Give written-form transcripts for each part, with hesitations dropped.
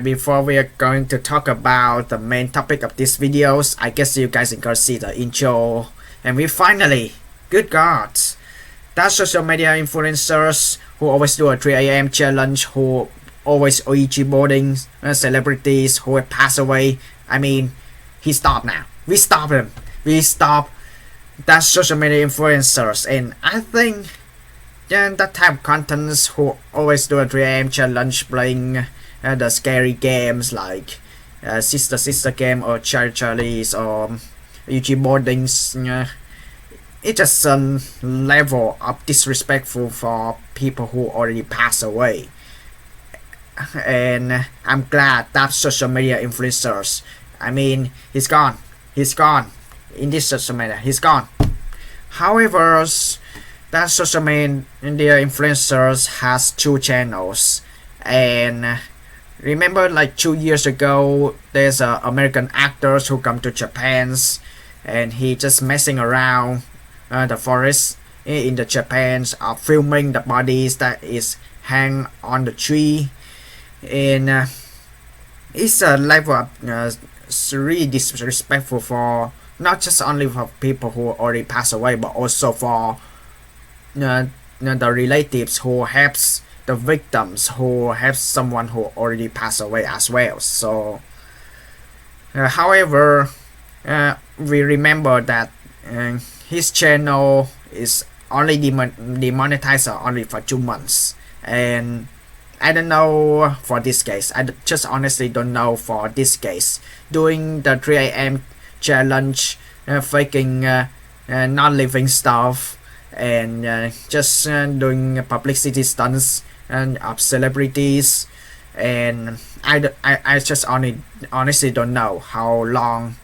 Alright, before we are going to talk about the main topic of these videos, I guess you guys can go see the intro. And we finally, good God, that social media influencers who always do a 3 a.m. challenge, who always OEG boarding celebrities who have passed away. I mean, he stopped now. We stopped him. We stopped that social media influencers, and I think that type of contents who always do a 3 a.m. challenge playing the scary games like sister game or Charlie's or UG boardings. It's just some level of disrespectful for people who already passed away. And I'm glad that social media influencers, I mean, he's gone in this social media, he's gone. However, that social media influencers has 2 channels, and remember like 2 years ago there's American actors who come to Japan and he just messing around the forest in the Japan, filming the bodies that is hang on the tree, and it's a level of really disrespectful for not just only for people who already passed away, but also for the relatives who helps the victims, who have someone who already passed away as well. So however, we remember that his channel is only demonetized only for 2 months, and I don't know for this case. I just honestly don't know for this case. Doing the 3 a.m. challenge, faking non-living stuff, and just doing publicity stunts and of celebrities, and I just honestly don't know how long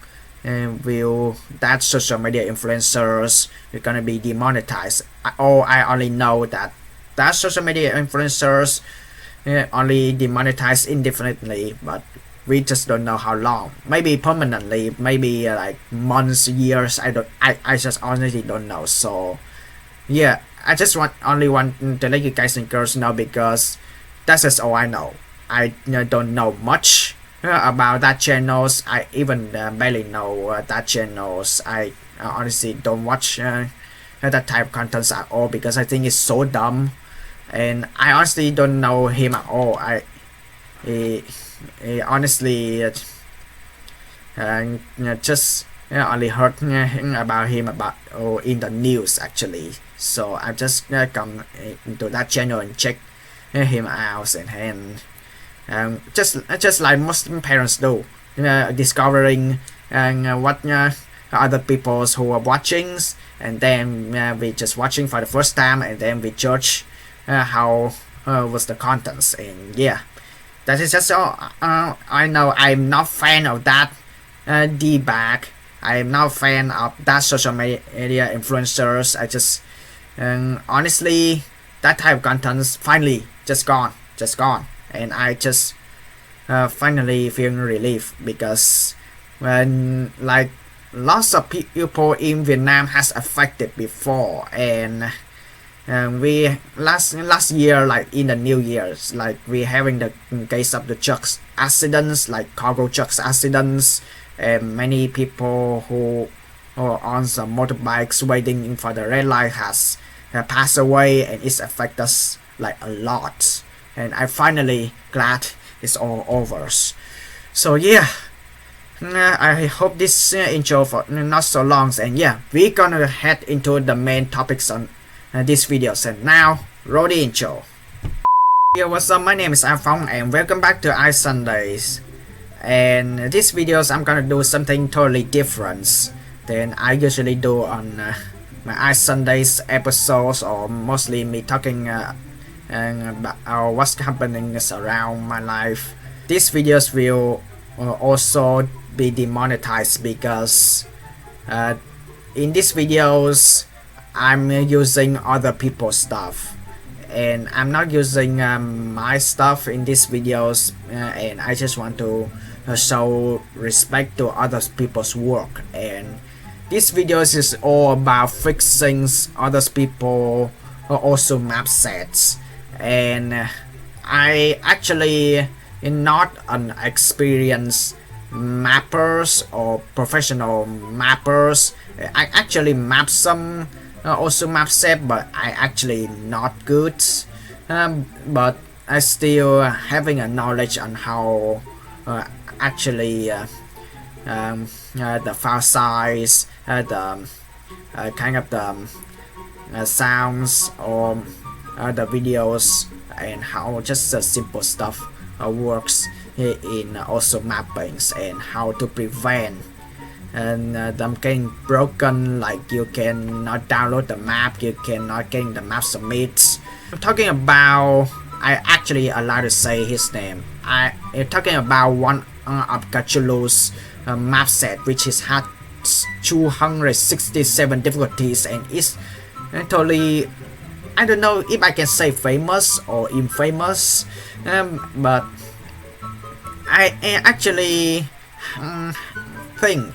will that social media influencers are gonna be demonetized. I only know that social media influencers only demonetized indefinitely, but we just don't know how long. Maybe permanently, maybe like months, years. I just honestly don't know. So yeah, I just only want to let you guys and girls know, because that's just all I know. I don't know much about that channels. I even barely know that channels. I honestly don't watch that type of contents at all, because I think it's so dumb, and I honestly don't know him at all. I honestly just only heard about him in the news actually. So I just come into that channel and check him out, and just like most parents do, discovering what other people's who are watching, and then we just watching for the first time, and then we judge how was the contents. And yeah, that is just all. I know I'm not fan of that D-bag. I'm not fan of that social media influencers. I just honestly, that type of contents finally just gone, and I just finally feeling relief, because when like lots of people in Vietnam has affected before, and we last year, like in the New Year's, like we having the case of the trucks accidents, like cargo trucks accidents, and many people who are on some motorbikes waiting for the red light has passed away, and it's affected us like a lot. And I finally glad it's all over. So yeah, I hope this intro for not so long, and yeah, we're gonna head into the main topics on this videos. And now roll the intro. Yo, what's up, my name is iPhong, and welcome back to iSundays. And these videos I'm gonna do something totally different than I usually do on my iSundays episodes, or mostly me talking about what's happening around my life. These videos will also be demonetized, because in these videos I'm using other people's stuff, and I'm not using my stuff in these videos, and I just want to show respect to other people's work. And this videos is all about fixing other people also map sets, and I actually not an experienced mappers or professional mappers. I actually map some also mapset, but I actually not good. But I still having a knowledge on how actually the file size, the kind of the sounds or the videos, and how just the simple stuff works in also mappings, and how to prevent and them getting broken, like you cannot download the map, you cannot getting the map submits. I'm talking about, I actually allowed to say his name. I'm talking about one of KACHULU'S mapset, which is had 267 difficulties, and is totally, I don't know if I can say famous or infamous, but I actually think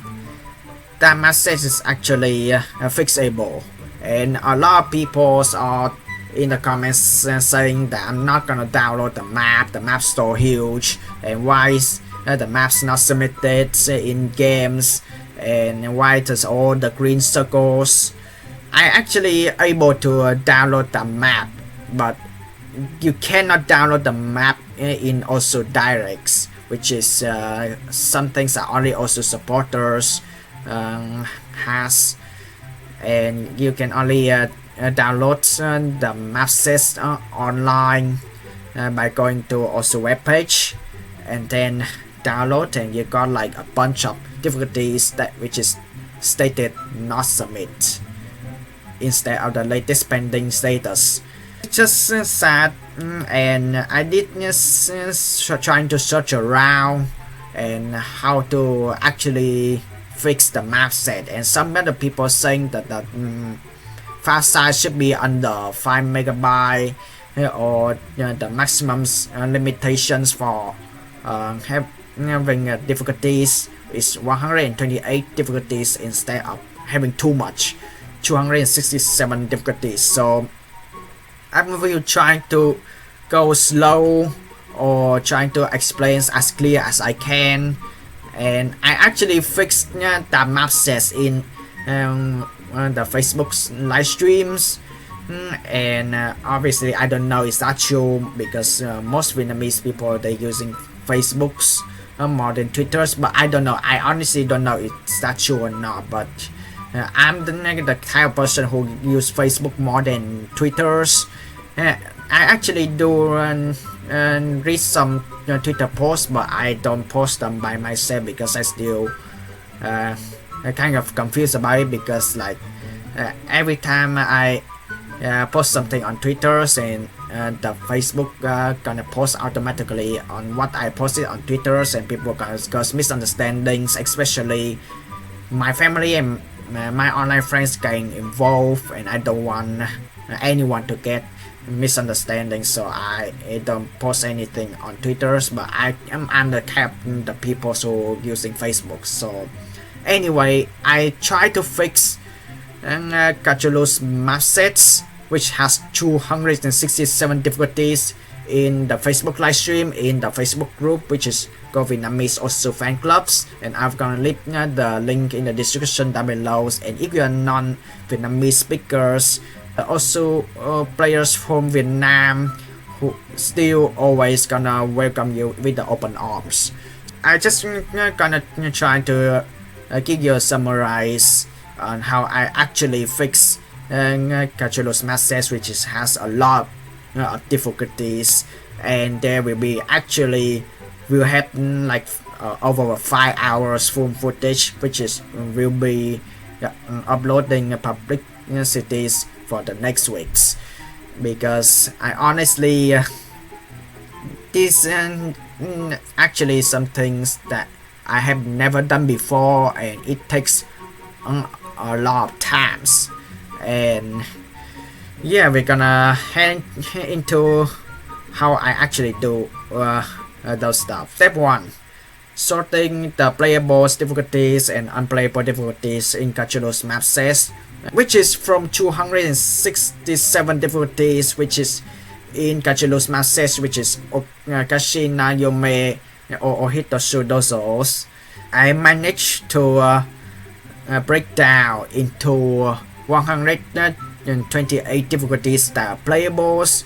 that message is actually fixable, and a lot of people are in the comments saying that I'm not gonna download the map's so huge, and why is the map's not submitted in games, and why does all the green circles. I actually able to download the map, but you cannot download the map in also directs, which is some things that only also supporters has, and you can only download the mapsets online by going to also web page and then download, and you got like a bunch of difficulties that which is stated not submit instead of the latest pending status. It's just sad, and I did trying to search around and how to actually fix the map set, and some other people saying that the file size should be under 5 megabyte, or the maximum limitations for having difficulties is 128 difficulties instead of having too much 267 difficulties. So I'm really trying to go slow or trying to explain as clear as I can, and I actually fixed the map sets in the Facebook's live streams, and obviously I don't know is that true, because most Vietnamese people they using Facebook's more than Twitter's, but I don't know, I honestly don't know if that true or not. But I'm the type of person who use Facebook more than Twitter's. I actually do read some Twitter posts, but I don't post them by myself because I still kind of confused about it, because like every time I post something on Twitter, and the Facebook gonna post automatically on what I posted on Twitter, and people gonna cause misunderstandings, especially my family and my online friends getting involved, and I don't want anyone to get misunderstandings, so I don't post anything on Twitter. But I'm the type the people who using Facebook. So anyway, I try to fix KACHULU'S mapsets, which has 267 difficulties in the Facebook live stream, in the Facebook group, which is Go Vietnamese also fan clubs, and I'm gonna leave the link in the description down below. And if you are non-Vietnamese speakers, also players from Vietnam, who still always gonna welcome you with the open arms. I just gonna try to give you a summarize on how I actually fix KACHULU'S mapsets, which has a lot of difficulties, and there will be actually will have like over 5 hours full footage, which is will be uploading public cities for the next weeks, because I honestly this actually some things that I have never done before, and it takes a lot of times. And yeah, we're gonna head into how I actually do those stuff. Step 1, sorting the playable difficulties and unplayable difficulties in KACHULU'S mapsets, which is from 267 difficulties, which is in KACHULU'S MAPSET, which is Okashi Nayome or Ohitosu Dozos, I managed to break down into 128 difficulty style playables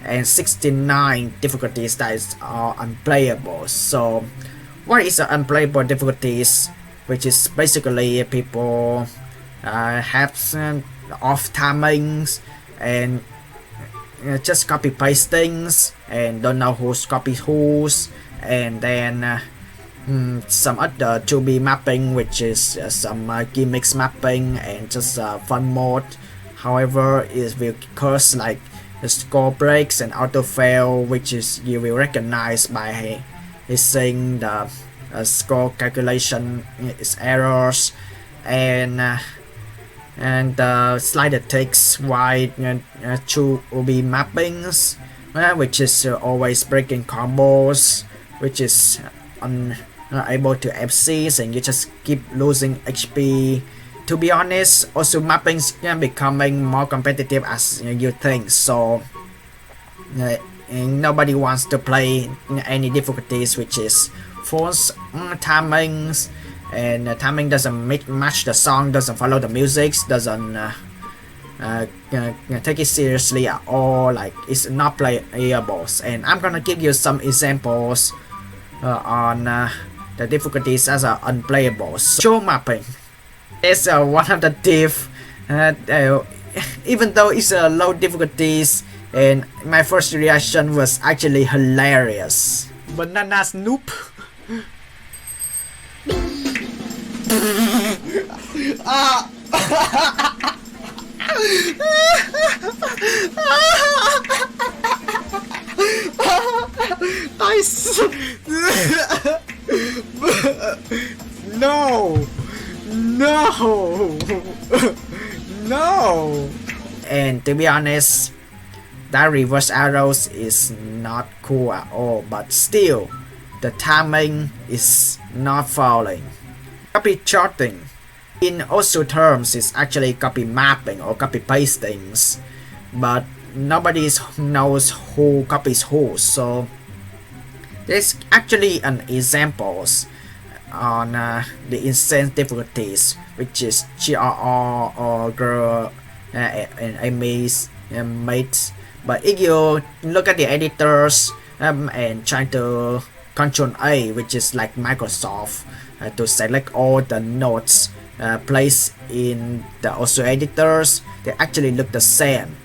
and 69 difficulty styles are unplayable. So what is the unplayable difficulties, which is basically people have off timings and just copy paste things and don't know who's copy who's, and then some other 2B mapping, which is some gimmicks mapping and just fun mode. However, it will cause like the score breaks and auto fail, which is you will recognize by saying the score calculation is errors, and the slider takes wide 2B mappings, which is always breaking combos, which is unable to FCs, and you just keep losing HP. To be honest, also mappings becoming more competitive as you think, so nobody wants to play any difficulties which is false timings, and timing doesn't match the song, doesn't follow the music, doesn't take it seriously at all, like it's not playable. And I'm gonna give you some examples on the difficulties as unplayable. So, show mapping is one of the diff, even though it's low difficulties, and my first reaction was actually hilarious. Banana Snoop. Nice. No. And to be honest, that reverse arrows is not cool at all, but still the timing is not falling. Copy charting in also terms is actually copy mapping or copy pasting, but nobody knows who copies who. So there's actually an examples on the insane difficulties, which is GRR or girl and Amy's mates. But if you look at the editors and try to Control A, which is like Microsoft, to select all the notes placed in the also editors, they actually look the same.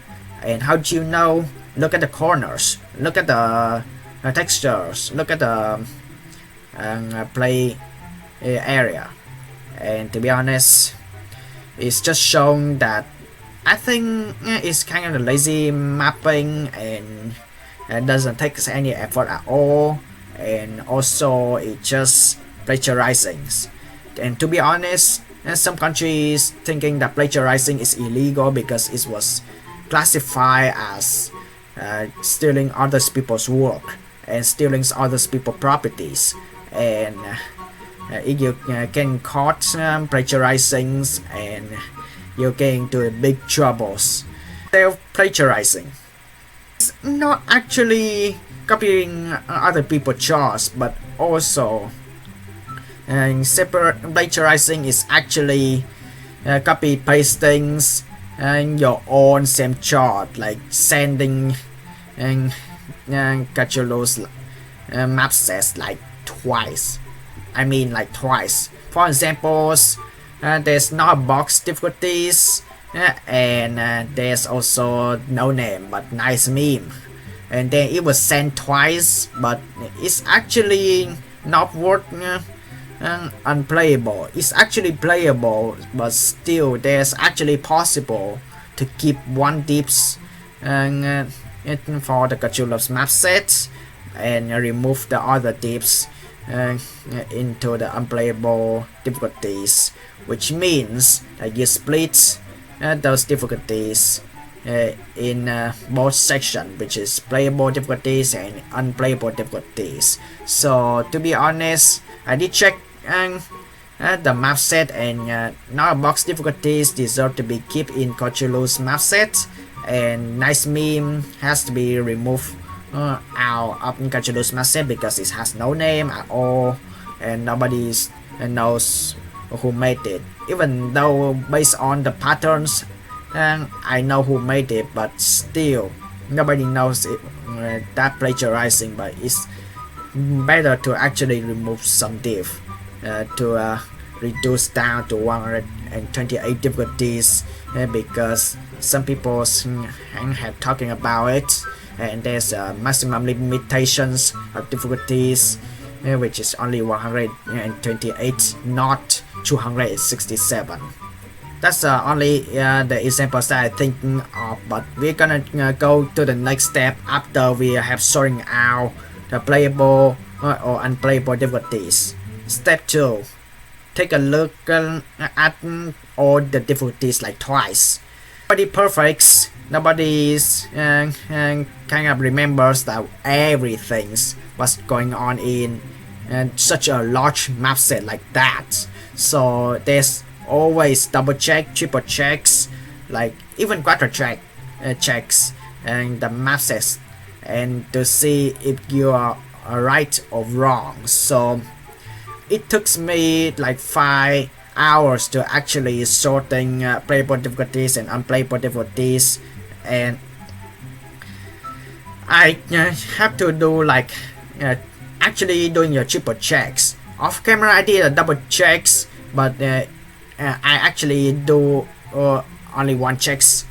And how do you know? Look at the corners, look at the textures, look at the play area. And to be honest, it's just shown that I think it's kind of a lazy mapping, and it doesn't take any effort at all, and also it just plagiarizing. And to be honest, some countries thinking that plagiarizing is illegal because it was classified as stealing other people's work and stealing other people's properties, and if you can caught plagiarizing, and you're getting into big troubles. Self-plagiarizing. It's not actually copying other people's charts, but also separate plagiarizing is actually copy pasting your own same chart, like sending KACHULU'S MAPSET like twice. I mean like twice. For examples, there's not box difficulties, and there's also no name but nice meme, and then it was sent twice, but it's actually not worth unplayable. It's actually playable, but still there's actually possible to keep one dips for the KACHULU'S MAPSET and remove the other dips into the unplayable difficulties, which means that you split those difficulties in both sections, which is playable difficulties and unplayable difficulties. So to be honest, I did check the MAPSET, and not box difficulties deserve to be kept in KACHULU'S MAPSET, and nice meme has to be removed out of KACHULU'S MAPSET because it has no name at all and nobody knows who made it, even though based on the patterns I know who made it, but still nobody knows it, that plagiarizing. But it's better to actually remove some diff to reduce down to 128 difficulties because some people have talking about it, and there's maximum limitations of difficulties which is only 128, not 267. That's only the examples that I'm thinking of, but we're gonna go to the next step after we have sorting out the playable or unplayable difficulties. Step 2. Take a look at all the difficulties like twice. Nobody perfect, nobody's kind of remembers that everything's what's going on in such a large map set like that. So there's always double check, triple checks, like even quadra check checks and the map sets, and to see if you are right or wrong. So it took me like 5 hours to actually sorting playable difficulties and unplayable difficulties, and I have to do like actually doing your triple checks. Off camera I did a double checks, but I actually do only one checks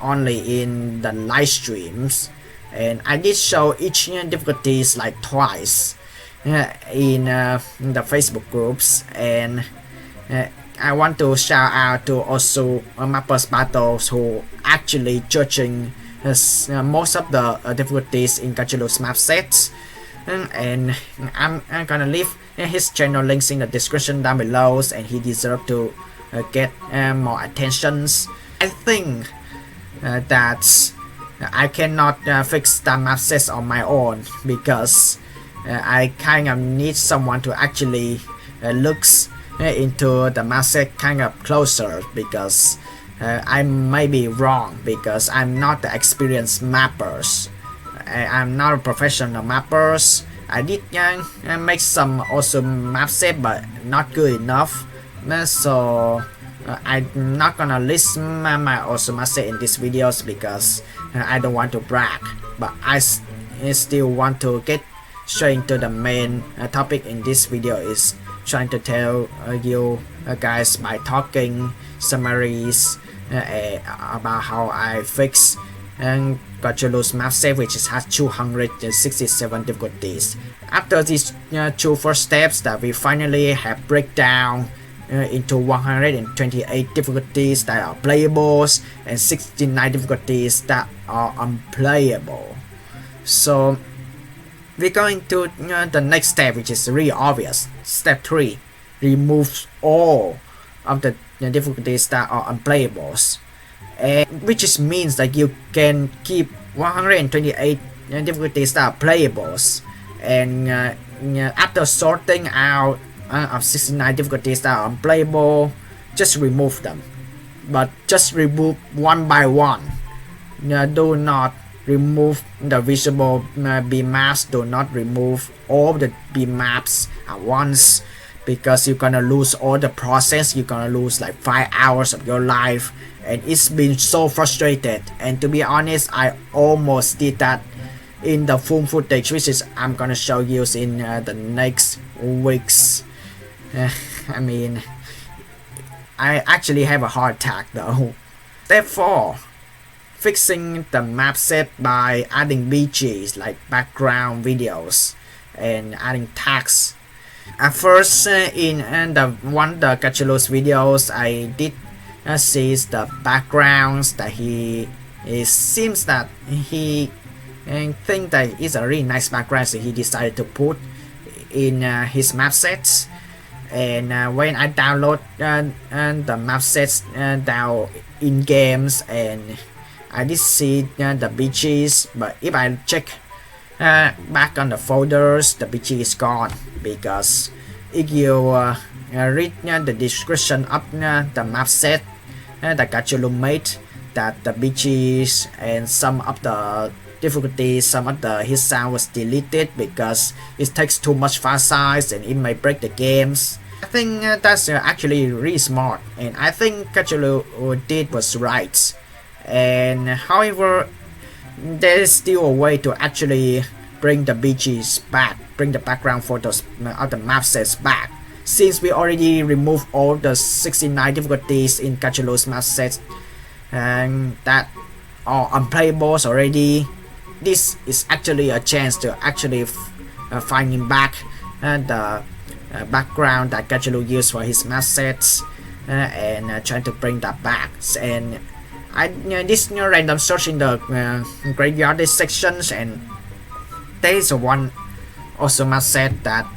only in the live streams, and I did show each difficulties like twice in the Facebook groups. And I want to shout out to also Mappers Battles who actually judging most of the difficulties in KACHULU'S MAPSET, and I'm gonna leave his channel links in the description down below, and he deserves to get more attentions. I think that I cannot fix the map sets on my own because I kind of need someone to actually looks into the map set kind of closer, because I may be wrong because I'm not the experienced mappers. I'm not a professional mappers. I did make some awesome map set, but not good enough. So I'm not gonna list my awesome map set in these videos because I don't want to brag. But I still want to get straight into the main topic in this video, is trying to tell you guys by talking summaries about how I fix KACHULU'S MAPSET, which has 267 difficulties. After these two first steps, that we finally have breakdown into 128 difficulties that are playables and 69 difficulties that are unplayable. So we're going to the next step, which is really obvious. Step 3, remove all of the difficulties that are unplayables, which means that you can keep 128 difficulties that are playables, and after sorting out of 69 difficulties that are unplayable, just remove them, but just remove one by one. Do not remove the visible beam maps, do not remove all the beam maps at once, because you're gonna lose all the process. You're gonna lose like 5 hours of your life, and it's been so frustrated. And to be honest, I almost did that in the full footage, which is I'm gonna show you in the next weeks. I mean, I actually have a heart attack though. Step 4, fixing the map set by adding BGs like background videos and adding tags. At first, in the KACHULU'S videos, I did see the backgrounds that it seems that he think that it's a really nice background, so he decided to put in his map sets. And when I download the map sets down in games, and I did see the BGs, but if I check back on the folders, the BG is gone, because if you read the description of the map set that KACHULU made, that the bitches and some of the difficulties, some of the his sound was deleted because it takes too much file size and it may break the games. I think that's actually really smart, and I think KACHULU did was right. And however, there is still a way to actually bring the BGs back, bring the background photos of the map sets back. Since we already removed all the 69 difficulties in KACHULU'S MAPSET and that are unplayables already, this is actually a chance to actually finding back the background that KACHULU used for his map sets and trying to bring that back. And this random search in the graveyard sections, and there is one also map set that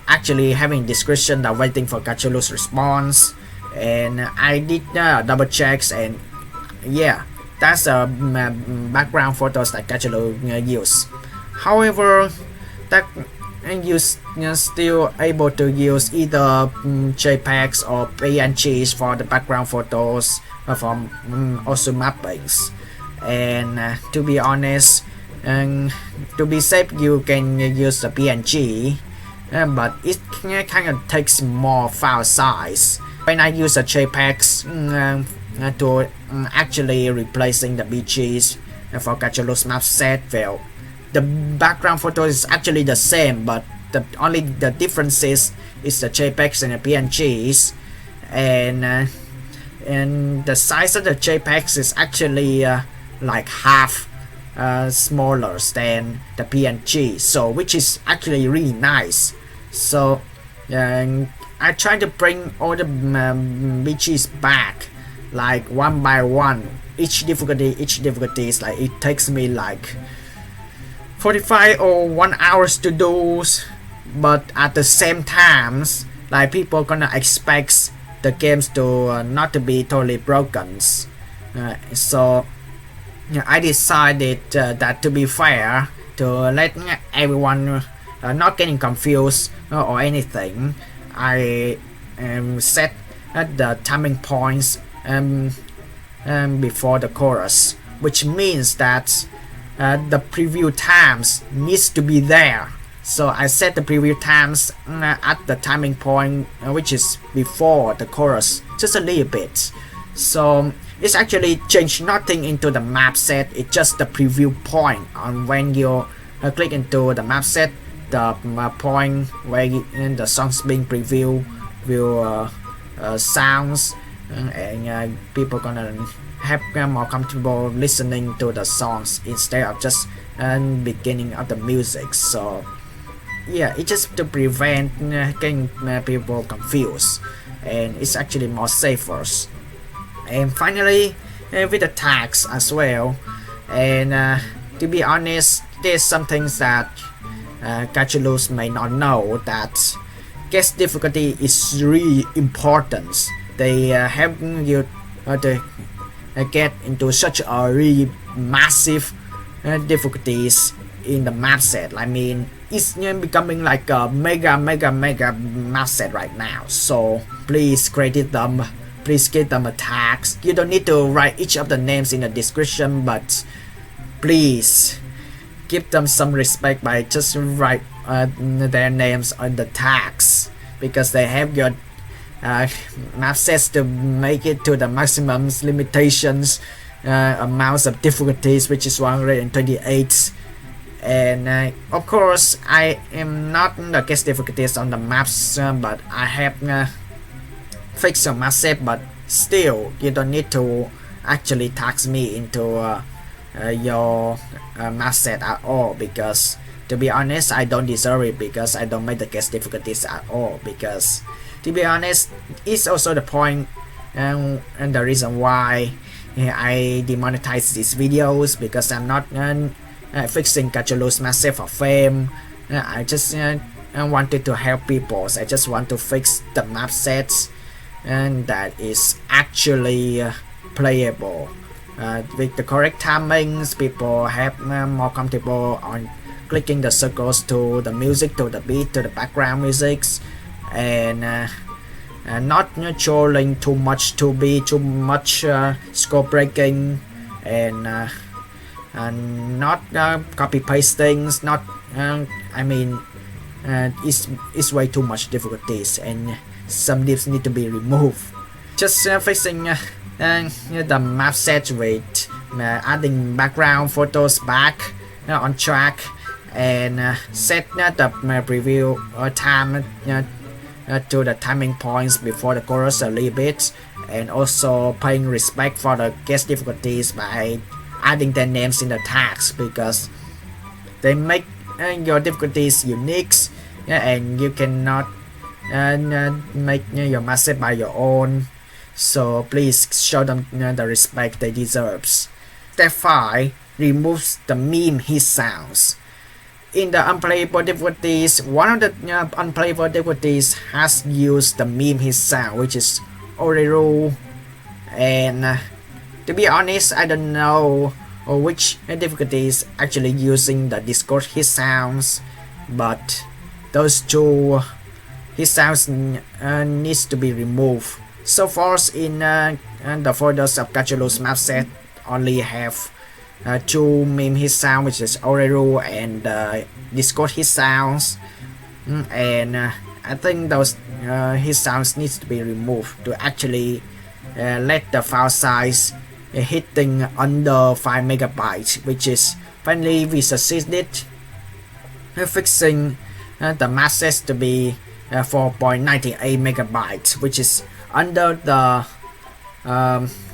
actually having description that waiting for KACHULU's response, and I did double checks, and yeah, that's background photos that KACHULU use. However, that you still able to use either JPEGs or PNGs for the background photos from also mappings. And to be honest, to be safe, you can use the PNG, but it kind of takes more file size. When I use the JPEGs to actually replacing the BGs for KACHULU'S MAPSET, well, the background photo is actually the same, but only the difference is the JPEGs and the PNGs, and the size of the JPEGs is actually like half smaller than the PNG, so which is actually really nice. So I try to bring all the BGs back like one by one. Each difficulty is like it takes me like 45 or 1 hours to do, but at the same time, like people gonna expect the games to not to be totally broken. So I decided that to be fair, to let everyone not getting confused or anything, I set the timing points before the chorus, which means that the preview times needs to be there. So I set the preview times at the timing point which is before the chorus, just a little bit. So it's actually changed nothing into the map set, it's just the preview point on when you click into the map set, the point where the songs being previewed will sounds, and people gonna have more comfortable listening to the songs instead of just beginning of the music. So yeah, it's just to prevent getting people confused, and it's actually more safer. And finally, with the tags as well, and to be honest, there's some things that KACHULU's may not know, that guest difficulty is really important. They help you to get into such a really massive difficulties in the map set. I mean, it's becoming like a mega map set right now. So please credit them, please give them a tags. You don't need to write each of the names in the description, but please give them some respect by just write their names on the tags, because they have your map sets to make it to the maximum limitations amounts of difficulties, which is 128. And of course, I am not the guest difficulties on the maps, but I have fixed some map set. But still, you don't need to actually tag me into your map set at all, because to be honest, I don't deserve it, because I don't make the guest difficulties at all. Because to be honest, it's also the point and the reason why I demonetize these videos, because I'm not fixing KACHULU'S MAPSET for fame. I just wanted to help people. So I just want to fix the map sets, and that is actually playable with the correct timings. People have more comfortable on clicking the circles to the music, to the beat, to the background musics, and not trolling too much to be too much score breaking, and not copy pasting, not I mean it's way too much difficulties, and some dips need to be removed. Just fixing the map set with adding background photos back on track, and set the preview time to the timing points before the chorus a little bit, and also paying respect for the guest difficulties by adding their names in the tags, because they make your difficulties unique, and you cannot make your mapset by your own, so please show them the respect they deserve. Step 5 removes the meme hit sounds. In the unplayable difficulties, one of the unplayable difficulties has used the meme hit sound, which is Orero, and to be honest, I don't know which difficulties actually using the Discord hit sounds, but those two hit sounds needs to be removed. So far in the folders of KACHULU'S Mapset only have 2 meme hit sounds, which is Orero and Discord hit sounds, and I think those hit sounds needs to be removed to actually let the file size hitting under 5 megabytes, which is finally we succeeded fixing the masses to be 4.98 megabytes, which is under the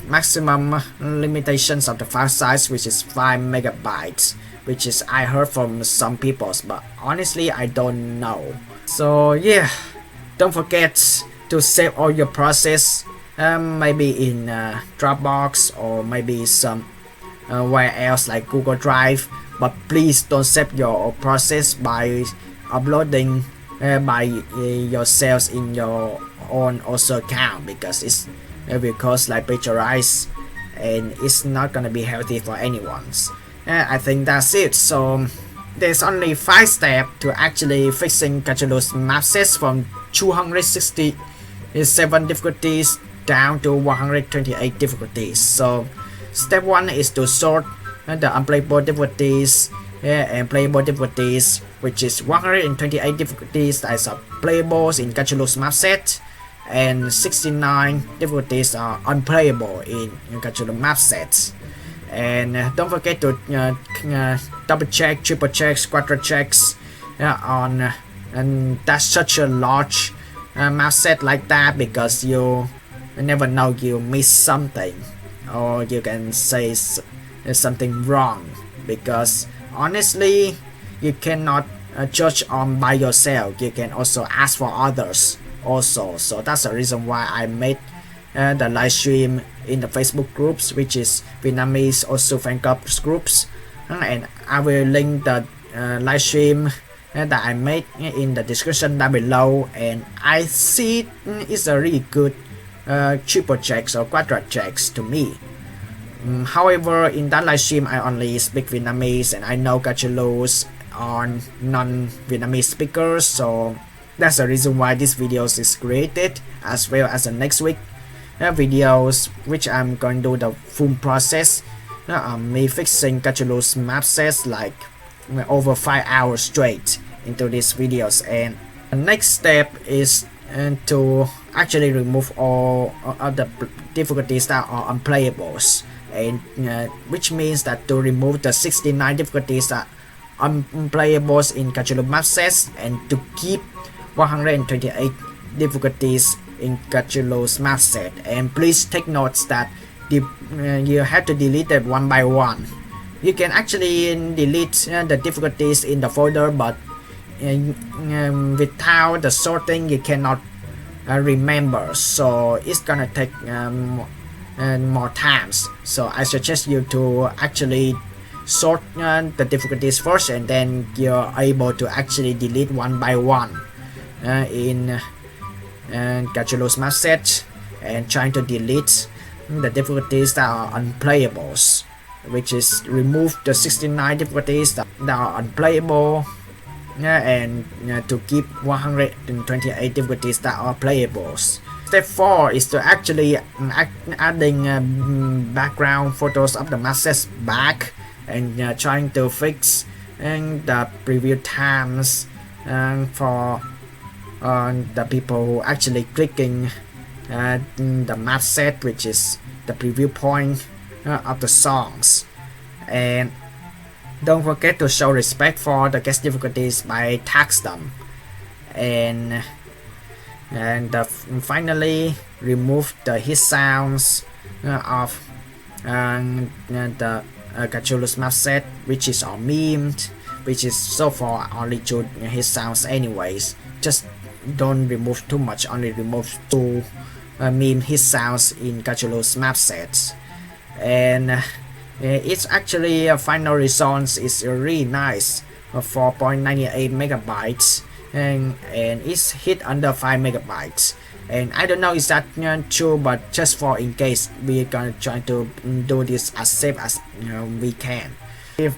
maximum limitations of the file size, which is 5 megabytes, which is I heard from some people, but honestly I don't know. So yeah, don't forget to save all your process, maybe in Dropbox or maybe some where else like Google Drive, but please don't save your process by uploading by yourselves in your own also account, because it's will cause like plagiarize, and it's not gonna be healthy for anyone. I think that's it. So there's only 5 steps to actually fixing KACHULU'S Mapset from 267 difficulties down to 128 difficulties. So step 1 is to sort the unplayable difficulties and playable difficulties, which is 128 difficulties that are playables in KACHULU'S Mapset, and 69 difficulties are unplayable in KACHULU'S Mapset. And don't forget to double check, triple check, quadruple checks on and that's such a large mapset like that, because you never know you miss something, or you can say something wrong, because honestly you cannot judge on by yourself, you can also ask for others also. So that's the reason why I made the live stream in the Facebook groups, which is Vietnamese also fan club groups, and I will link the live stream that I made in the description down below. And I see it's a really good triple checks or quadruple checks to me. However, in that live stream I only speak Vietnamese, and I know KACHULU'S are non-Vietnamese speakers, so that's the reason why this videos is created, as well as the next week videos, which I'm going to do the full process, me fixing KACHULU'S Mapset like over 5 hours straight into these videos. And the next step is to actually remove all of the difficulties that are unplayables, and which means that to remove the 69 difficulties that are unplayables in KACHULU'S Mapset, and to keep 128 difficulties in KACHULU'S Mapset. And please take notes that you have to delete it one by one. You can actually delete the difficulties in the folder, but without the sorting you cannot remember, so it's gonna take more times. So I suggest you to actually sort the difficulties first, and then you're able to actually delete one by one in KACHULU'S Mapset, and trying to delete the difficulties that are unplayables, which is remove the 69 difficulties that are unplayable, and to keep 128 difficulties that are playables. Step 4 is to actually adding background photos of the masses back and trying to fix the preview times for the people who actually clicking the map set, which is the preview point of the songs. And don't forget to show respect for the guest difficulties by tags them. And finally remove the hit sounds of the KACHULU'S MAPSET, which is all memed, which is so far only 2 hit sounds anyways. Just don't remove too much, only remove 2 meme hit sounds in KACHULU'S MAPSET. And it's actually final response is really nice, 4.98 megabytes, and it's hit under 5 megabytes. And I don't know is that true, but just for in case, we're gonna try to do this as safe as we can. We've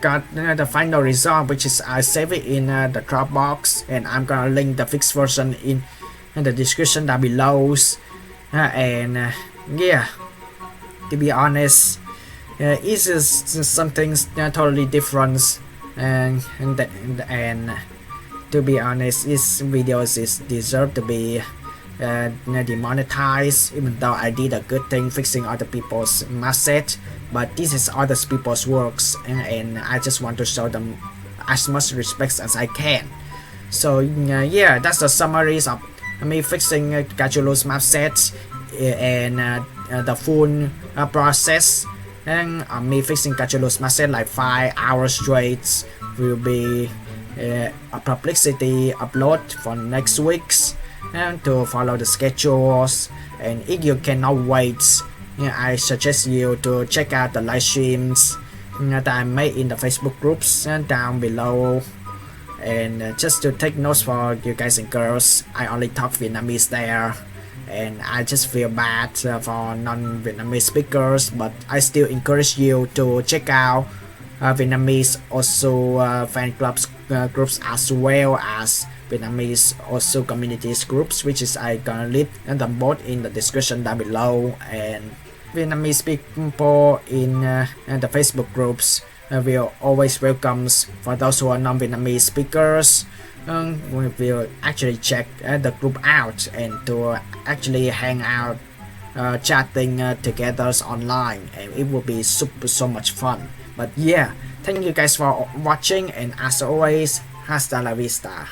got the final result, which is I save it in the Dropbox, and I'm gonna link the fixed version in the description down below. Yeah, to be honest, it is something totally different, and to be honest, this videos is deserve to be demonetized, even though I did a good thing fixing other people's message, but this is other people's works, and I just want to show them as much respect as I can. So yeah, that's the summaries of me fixing KACHULU'S MAPSET and the full process, and me fixing KACHULU'S MAPSET like 5 hours straight will be a publicity upload for next week's, and to follow the schedules. And if you cannot wait, I suggest you to check out the live streams that I made in the Facebook groups down below. And just to take notes for you guys and girls, I only talk Vietnamese there, and I just feel bad for non-Vietnamese speakers, but I still encourage you to check out Vietnamese also fan clubs groups, as well as Vietnamese also communities groups, which is I gonna leave them both in the description down below. And Vietnamese people in the Facebook groups will always welcomes for those who are non-Vietnamese speakers. We will actually check the group out and to actually hang out chatting together online, and it will be so much fun. But yeah, thank you guys for watching, and as always, hasta la vista.